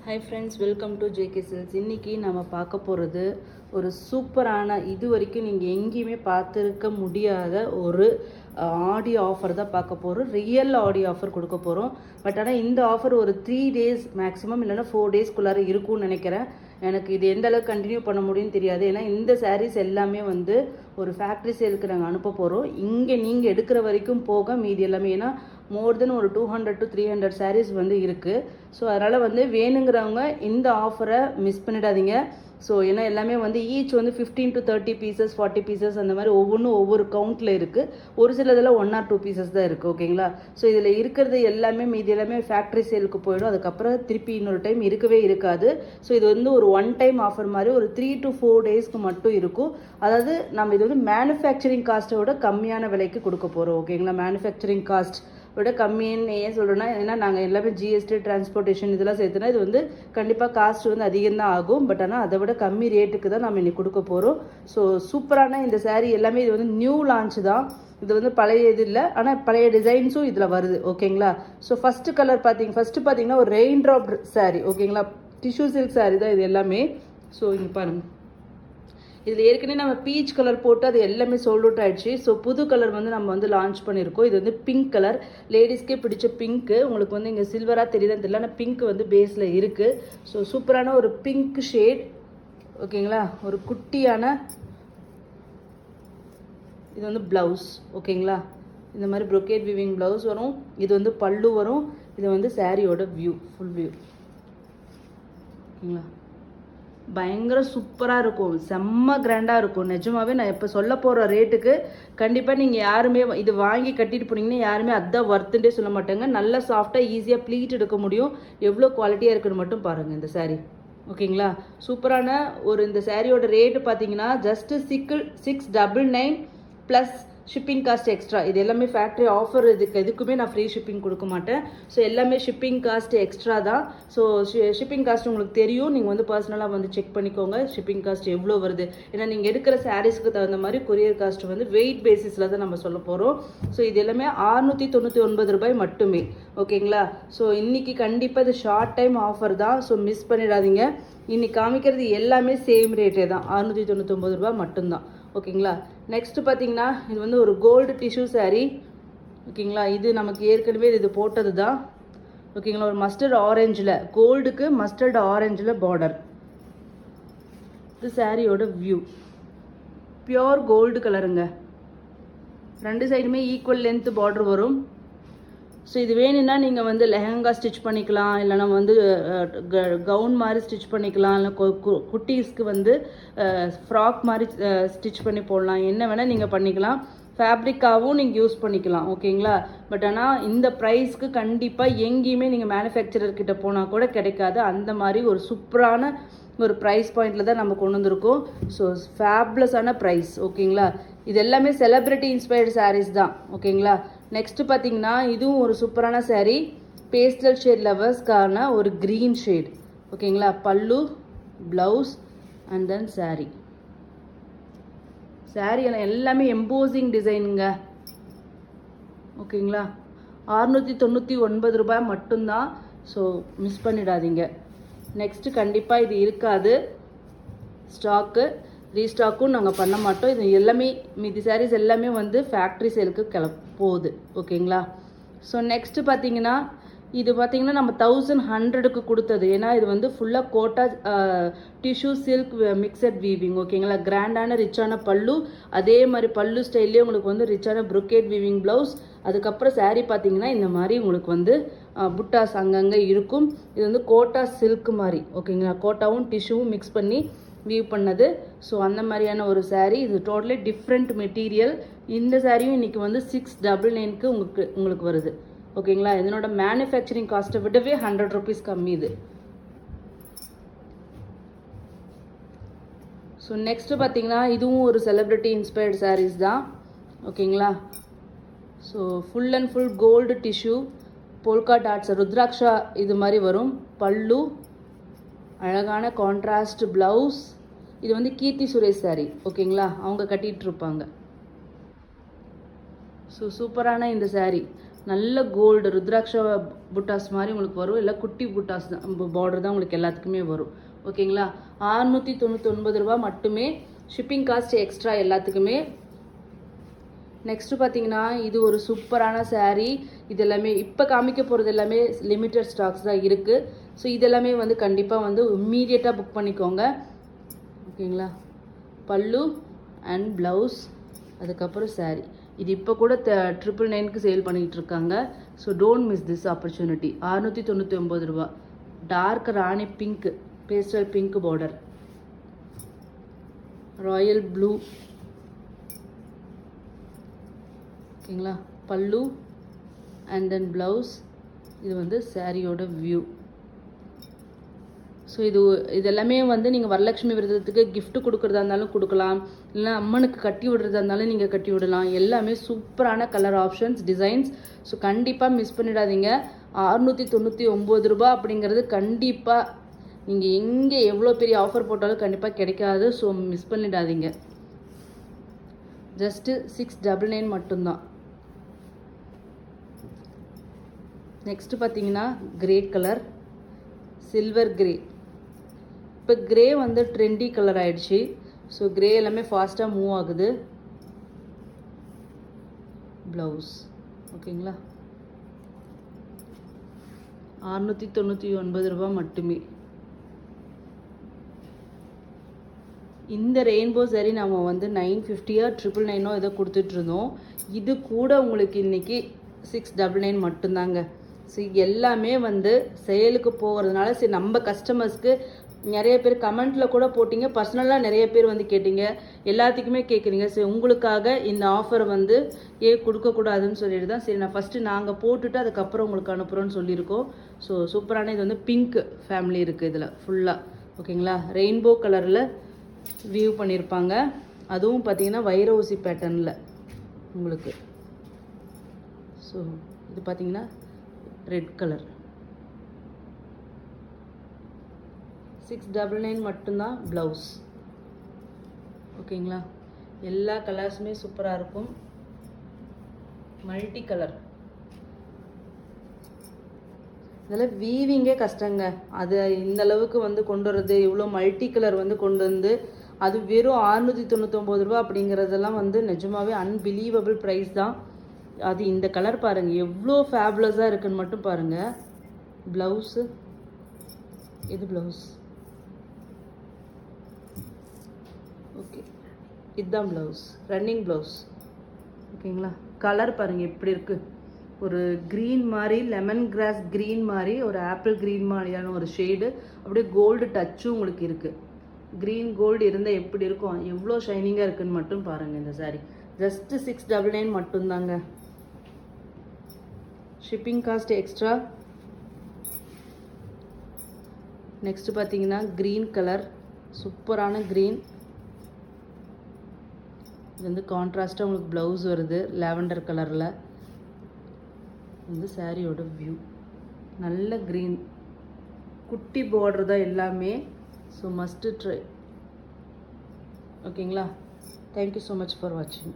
Hi friends, welcome to JK Silks. இன்னைக்கு நம்ம பார்க்க போகிறது ஒரு சூப்பரான இது வரைக்கும் நீங்கள் எங்கேயுமே பார்த்துருக்க முடியாத ஒரு ஆடி ஆஃபர் தான் பார்க்க போகிறோம். ரியல் ஆடி ஆஃபர் கொடுக்க போகிறோம். பட் ஆனால் இந்த ஆஃபர் ஒரு 3 days மேக்ஸிமம் இல்லைன்னா 4 daysக்குள்ளார இருக்கும்னு நினைக்கிறேன். எனக்கு இது எந்த அளவுக்கு கண்டினியூ பண்ண முடியும்னு தெரியாது. ஏன்னா இந்த சாரீஸ் எல்லாமே வந்து ஒரு ஃபேக்ட்ரி சேலுக்கு நாங்கள் அனுப்ப போகிறோம். இங்கே நீங்கள் எடுக்கிற வரைக்கும் போக மீதி எல்லாமே, ஏன்னா மோர் தென் ஒரு 200 to 300 சாரீஸ் வந்து இருக்குது. ஸோ அதனால் வந்து வேணுங்கிறவங்க இந்த ஆஃபரை மிஸ் பண்ணிடாதீங்க. ஸோ ஏன்னா எல்லாமே வந்து ஈச் வந்து 15 to 30 பீசஸ் 40 பீசஸ் அந்த மாதிரி ஒவ்வொன்றும் ஒவ்வொரு கவுண்ட்டில் இருக்குது. ஒரு சில இதில் 1 or 2 பீசஸ் தான் இருக்குது. ஓகேங்களா? ஸோ இதில் இருக்கிறது எல்லாமே மீதி எல்லாமே ஃபேக்ட்ரி சேலுக்கு போயிடும். அதுக்கப்புறம் திருப்பி இன்னொரு டைம் இருக்கவே இருக்காது. ஸோ இது வந்து ஒரு 1 time ஆஃபர் மாதிரி ஒரு 3 to 4 daysக்கு மட்டும் இருக்கும். அதாவது நம்ம இது வந்து மேனுஃபேக்சரிங் காஸ்ட்டை விட கம்மியான விலைக்கு கொடுக்க போகிறோம். ஓகேங்களா? மேனுஃபேக்சரிங் காஸ்ட் விட கம்மின்னு ஏன் சொல்கிறேன்னா, ஏன்னா நாங்கள் எல்லாமே ஜிஎஸ்டி டிரான்ஸ்போர்ட்டேஷன் இதெல்லாம் சேர்த்துனா இது வந்து கண்டிப்பாக காஸ்ட் வந்து அதிகம் தான் ஆகும். பட் ஆனால் அதை விட கம்மி ரேட்டுக்கு தான் நம்ம இன்னைக்கு கொடுக்க போகிறோம். ஸோ சூப்பரான இந்த சாரீ எல்லாமே இது வந்து நியூ லான்ச் தான். இது வந்து பழைய இது இல்லை, ஆனால் பழைய டிசைன்ஸும் இதில் வருது. ஓகேங்களா? ஸோ ஃபஸ்ட்டு பார்த்தீங்கன்னா ஒரு ரெயின் ட்ராப் சாரீ. ஓகேங்களா? டிஷ்யூ சில்க் சாரீ தான் இது எல்லாமே. ஸோ இங்கே பாருங்கள், இதில் ஏற்கனவே நம்ம பீச் கலர் போட்டு அது எல்லாமே சோல்ட் அவுட் ஆயிடுச்சு. ஸோ புது கலர் வந்து நம்ம வந்து லான்ச் பண்ணியிருக்கோம். இது வந்து பிங்க் கலர், லேடிஸ்க்கே பிடிச்ச பிங்க்கு. உங்களுக்கு வந்து இங்கே சில்வராக தெரியுதான்னு தெரியல, ஆனால் பிங்க் வந்து பேஸில் இருக்குது. ஸோ சூப்பரான ஒரு பிங்க் ஷேட். ஓகேங்களா? ஒரு குட்டியான இது வந்து ப்ளவுஸ். ஓகேங்களா? இந்த மாதிரி ப்ரொக்கேட் வீவிங் ப்ளவுஸ் வரும். இது வந்து பல்லு வரும். இது வந்து சாரியோட வியூ, ஃபுல் வியூ. ஓகேங்களா? பயங்கர சூப்பராக இருக்கும், செம்ம கிராண்டாக இருக்கும். நிஜமாவே நான் இப்போ சொல்ல போகிற ரேட்டுக்கு கண்டிப்பாக நீங்கள் யாருமே இது வாங்கி கட்டிட்டு போனீங்கன்னா யாருமே அதான் ஒர்த்துட்டே சொல்ல மாட்டாங்க. நல்லா சாஃப்டாக ஈஸியாக ப்ளீட் எடுக்க முடியும். எவ்வளோ குவாலிட்டியாக இருக்குன்னு மட்டும் பாருங்கள் இந்த சாரீ. ஓகேங்களா? சூப்பரான ஒரு இந்த சாரியோட ரேட்டு பார்த்தீங்கன்னா just 699 plus shipping cost extra. இது எல்லாமே ஃபேக்ட்ரி ஆஃபர். எதுக்குமே நான் ஃப்ரீ ஷிப்பிங் கொடுக்க மாட்டேன். ஸோ எல்லாமே ஷிப்பிங் காஸ்ட் எக்ஸ்ட்ரா தான். ஸோ ஷிப்பிங் காஸ்ட் உங்களுக்கு தெரியும். நீங்கள் வந்து பர்சனலாக வந்து செக் பண்ணிக்கோங்க ஷிப்பிங் காஸ்ட் எவ்வளோ வருது. ஏன்னா நீங்கள் எடுக்கிற சாரீஸ்க்கு தகுந்த மாதிரி கொரியர் காஸ்ட் வந்து வெயிட் பேசிஸில் தான் நம்ம சொல்ல போகிறோம். ஸோ இது எல்லாமே 699 ரூபாய் மட்டுமே. ஓகேங்களா? ஸோ இன்றைக்கி கண்டிப்பாக இது ஷார்ட் டைம் ஆஃபர் தான். ஸோ மிஸ் பண்ணிடாதீங்க. இன்னைக்கு காமிக்கிறது எல்லாமே சேம் ரேட்டே தான், 699 ரூபாய் மட்டும்தான். ஓகேங்களா? நெக்ஸ்ட் பார்த்தீங்கன்னா இது வந்து ஒரு கோல்டு டிஷ்யூ சாரீ. ஓகேங்களா? இது நமக்கு ஏற்கனவே இது போட்டது தான். ஓகேங்களா? ஒரு மஸ்டர்ட் ஆரஞ்சில், கோல்டுக்கு மஸ்டர்ட் ஆரஞ்சில் பார்டர். இது சாரியோட வியூ. பியோர் கோல்டு கலருங்க. 2 சைடுமே ஈக்குவல் லென்த் பார்டர் வரும். ஸோ இது வேணும்னா நீங்கள் வந்து லெஹங்கா ஸ்டிச் பண்ணிக்கலாம், இல்லைனா வந்து கவுன் மாதிரி ஸ்டிச் பண்ணிக்கலாம், இல்லை குட்டீஸ்க்கு வந்து ஃப்ராக் மாதிரி ஸ்டிச் பண்ணி போடலாம். என்ன வேணால் நீங்கள் பண்ணிக்கலாம். ஃபேப்ரிக்காகவும் நீங்கள் யூஸ் பண்ணிக்கலாம். ஓகேங்களா? பட் ஆனால் இந்த ப்ரைஸ்க்கு கண்டிப்பாக எங்கேயுமே நீங்கள் மேனுஃபேக்சரர்கிட்ட போனால் கூட கிடைக்காது. அந்த மாதிரி ஒரு சூப்பரான ஒரு ப்ரைஸ் பாயிண்டில் தான் நம்ம கொண்டு வந்திருக்கோம். ஸோ ஃபேப்லஸான ப்ரைஸ். ஓகேங்களா? இது எல்லாமே செலிப்ரிட்டி இன்ஸ்பயர்டு சாரீஸ் தான். ஓகேங்களா? நெக்ஸ்ட்டு பார்த்தீங்கன்னா இதுவும் ஒரு சூப்பரான சாரீ. பேஸ்டல் ஷேட் லவர்ஸ்க்கான ஒரு க்ரீன் ஷேட். ஓகேங்களா? பல்லு, blouse and then sari. Sari எல்லாமே எம்போசிங் டிசைனுங்க. ஓகேங்களா? 699 ரூபாய் மட்டும்தான். ஸோ மிஸ் பண்ணிடாதீங்க. நெக்ஸ்ட்டு கண்டிப்பாக இது இருக்காது ஸ்டாக்கு. ரீஸ்டாக்கும் நாங்கள் பண்ண மாட்டோம். இது எல்லாமே மீதி சாரீஸ் எல்லாமே வந்து ஃபேக்ட்ரி சேலுக்கு போகுது. ஓகேங்களா? ஸோ நெக்ஸ்ட்டு பார்த்தீங்கன்னா இது பார்த்தீங்கன்னா நம்ம 1100க்கு கொடுத்தது. ஏன்னா இது வந்து ஃபுல்லாக Kota tissue silk mixed weaving. ஓகேங்களா? கிராண்டான ரிச்சான பல்லு, அதே மாதிரி பல்லு ஸ்டைல்லே உங்களுக்கு வந்து ரிச்சான ப்ரொக்கேட் வீவிங் ப்ளவுஸ். அதுக்கப்புறம் சாரீ பார்த்தீங்கன்னா இந்த மாதிரி உங்களுக்கு வந்து புட்டாஸ் அங்கங்கே இருக்கும். இது வந்து கோட்டா சில்க் மாதிரி. ஓகேங்களா? கோட்டாவும் டிஷ்யூவும் மிக்ஸ் பண்ணி வீவ் பண்ணது. ஸோ அந்த மாதிரியான ஒரு சாரீ. இது டோட்டலி டிஃப்ரெண்ட் மெட்டீரியல். இந்த சாரியும் இன்றைக்கி வந்து 699க்கு உங்களுக்கு வருது. ஓகேங்களா? இதனோட மேனுஃபேக்சரிங் காஸ்ட்டை விடவே 100 rupees கம்மி இது. ஸோ நெக்ஸ்ட்டு பார்த்தீங்கன்னா இதுவும் ஒரு செலிப்ரிட்டி இன்ஸ்பயர்டு சாரீஸ் தான். ஓகேங்களா? So full and full gold tissue, polka dots, rudraksha இது மாதிரி வரும். பல்லு, அழகான கான்ட்ராஸ்ட் ப்ளவுஸ். இது வந்து கீர்த்தி சுரேஷ் சாரீ. ஓகேங்களா? அவங்க கட்டிகிட்டு இருப்பாங்க. ஸோ சூப்பரான இந்த சாரீ. நல்ல கோல்டு ருத்ராட்ச புட்டாஸ் மாதிரி உங்களுக்கு வரும், இல்லை குட்டி புட்டாஸ் தான் பார்டர் தான் உங்களுக்கு எல்லாத்துக்குமே வரும். ஓகேங்களா, 699 ரூபா மட்டுமே. ஷிப்பிங் காஸ்ட் எக்ஸ்ட்ரா எல்லாத்துக்குமே. நெக்ஸ்ட்டு பார்த்தீங்கன்னா இது ஒரு சூப்பரான saree. இது எல்லாமே இப்போ காமிக்க போகிறது எல்லாமே லிமிட்டட் ஸ்டாக்ஸ் தான் இருக்குது. ஸோ இதெல்லாமே வந்து கண்டிப்பாக வந்து இம்மீடியட்டாக புக் பண்ணிக்கோங்க. ஓகேங்களா, பல்லு அண்ட் ப்ளவுஸ், அதுக்கப்புறம் saree. இது இப்போ கூட 999க்கு சேல் பண்ணிகிட்டு இருக்காங்க. So don't miss this opportunity. 699 ரூபா. Dark rani pink, pastel pink border, royal blue. ஓகேங்களா, பல்லு அண்ட் தென் ப்ளவுஸ். இது வந்து சாரியோட வியூ. ஸோ இதெல்லாமே வந்து நீங்கள் வரலட்சுமி விரதத்துக்கு gift கொடுக்குறதா இருந்தாலும் கொடுக்கலாம், இல்லைனா அம்மனுக்கு கட்டி விடுறதா இருந்தாலும் நீங்கள் கட்டி விடலாம். எல்லாமே சூப்பரான கலர் ஆப்ஷன்ஸ், டிசைன்ஸ். ஸோ கண்டிப்பாக மிஸ் பண்ணிடாதீங்க. 699 ரூபா அப்படிங்கிறது கண்டிப்பாக நீங்கள் எங்கே எவ்வளோ பெரிய ஆஃபர் போட்டாலும் கண்டிப்பாக கிடைக்காது. ஸோ மிஸ் பண்ணிடாதீங்க. ஜஸ்ட்டு 699 மட்டும்தான். நெக்ஸ்ட்டு பார்த்தீங்கன்னா கிரே கலர், சில்வர் கிரே. இப்போ கிரே வந்து ட்ரெண்டி கலர் ஆயிடுச்சு. ஸோ கிரே எல்லாமே ஃபாஸ்ட்டாக மூவ் ஆகுது. ப்ளவுஸ். ஓகேங்களா, 699 ரூபா மட்டுமே. இந்த ரெயின்போ saree நம்ம வந்து 950 999 இதை கொடுத்துட்ருந்தோம். இது கூட உங்களுக்கு இன்றைக்கி 699 மட்டும்தாங்க. ஸோ எல்லாமே வந்து செயலுக்கு போகிறதுனால சரி நம்ம கஸ்டமர்ஸ்க்கு நிறைய பேர் கமெண்ட்டில் கூட போட்டிங்க, பர்சனலாக நிறைய பேர் வந்து கேட்டிங்க, எல்லாத்துக்குமே கேட்குறீங்க. சரி உங்களுக்காக இந்த ஆஃபர் வந்து கொடுக்கக்கூடாதுன்னு சொல்லிட்டு தான் சரி நான் ஃபஸ்ட்டு நாங்கள் போட்டுட்டு அதுக்கப்புறம் உங்களுக்கு அனுப்புகிறோன்னு சொல்லியிருக்கோம். ஸோ சூப்பரான இது வந்து பிங்க் ஃபேமிலி இருக்குது இதில் ஃபுல்லாக. ஓகேங்களா, ரெயின்போ கலரில் வியூ பண்ணியிருப்பாங்க. அதுவும் பார்த்தீங்கன்னா வைர ஊசி பேட்டர்னில் உங்களுக்கு. ஸோ இது பார்த்தீங்கன்னா ரெட் கலர். 699 மட்டும்தான் ப்ளவுஸ். ஓகேங்களா, எல்லா கலர்ஸுமே சூப்பராக இருக்கும். Multi colour. இதில் வீவிங்கே கஷ்டங்க. அது இந்த அளவுக்கு வந்து கொண்டு வரது, இவ்வளோ மல்டி கலர் வந்து கொண்டு வந்து அது வெறும் 699 ரூபா அப்படிங்கிறதெல்லாம் வந்து நிஜமாவே அன்பிலீவபிள் ப்ரைஸ் தான். அது இந்த கலர் பாருங்கள் எவ்வளோ ஃபேபுலஸாக இருக்குன்னு மட்டும் பாருங்கள். ப்ளவுஸு, இது ப்ளவுஸ். ஓகே, இதுதான் ப்ளவுஸ், ரன்னிங் ப்ளவுஸ். ஓகேங்களா, கலர் பாருங்கள் எப்படி இருக்குது. ஒரு க்ரீன் மாதிரி, லெமன் கிராஸ் க்ரீன் மாதிரி, ஒரு ஆப்பிள் க்ரீன் மாதிரியான ஒரு ஷேடு, அப்படியே கோல்டு டச்சும் உங்களுக்கு இருக்குது. க்ரீன் கோல்டு இருந்தால் எப்படி இருக்கும், எவ்வளோ ஷைனிங்காக இருக்குதுன்னு மட்டும் பாருங்கள். இந்த saree ஜஸ்ட்டு 699 மட்டும்தாங்க. Shipping cost extra. நெக்ஸ்ட்டு பார்த்தீங்கன்னா க்ரீன் கலர், சூப்பரான க்ரீன். இது வந்து கான்ட்ராஸ்ட்டாக உங்களுக்கு ப்ளவுஸ் வருது லாவெண்டர் கலரில். வந்து சாரியோட வியூ நல்ல க்ரீன், குட்டி பார்டர் தான் எல்லாமே. So must try. ஓகேங்களா, தேங்க்யூ ஸோ மச் ஃபார் வாட்சிங்.